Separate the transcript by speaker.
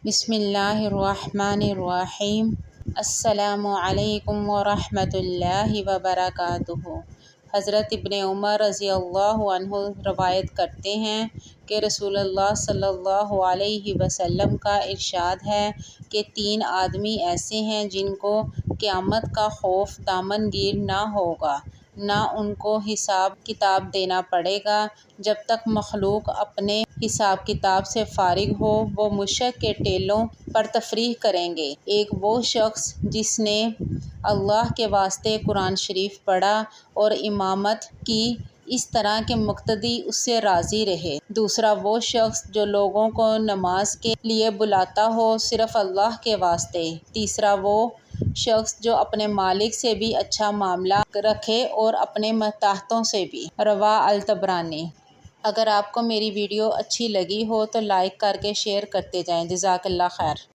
Speaker 1: بسم اللہ الرحمن الرحیم۔ السلام علیکم ورحمۃ اللہ وبرکاتہ۔ حضرت ابن عمر رضی اللہ عنہ روایت کرتے ہیں کہ رسول اللہ صلی اللہ علیہ وسلم کا ارشاد ہے کہ 3 آدمی ایسے ہیں جن کو قیامت کا خوف دامن گیر نہ ہوگا، نہ ان کو حساب کتاب دینا پڑے گا۔ جب تک مخلوق اپنے حساب کتاب سے فارغ ہو وہ مشرق کے ٹیلوں پر تفریح کریں گے۔ ایک وہ شخص جس نے اللہ کے واسطے قرآن شریف پڑھا اور امامت کی اس طرح کہ مقتدی اس سے راضی رہے۔ دوسرا وہ شخص جو لوگوں کو نماز کے لیے بلاتا ہو صرف اللہ کے واسطے۔ تیسرا وہ شخص جو اپنے مالک سے بھی اچھا معاملہ رکھے اور اپنے ماتحتوں سے بھی۔ رواہ الطبرانی۔ اگر آپ کو میری ویڈیو اچھی لگی ہو تو لائک کر کے شیئر کرتے جائیں۔ جزاک اللہ خیر۔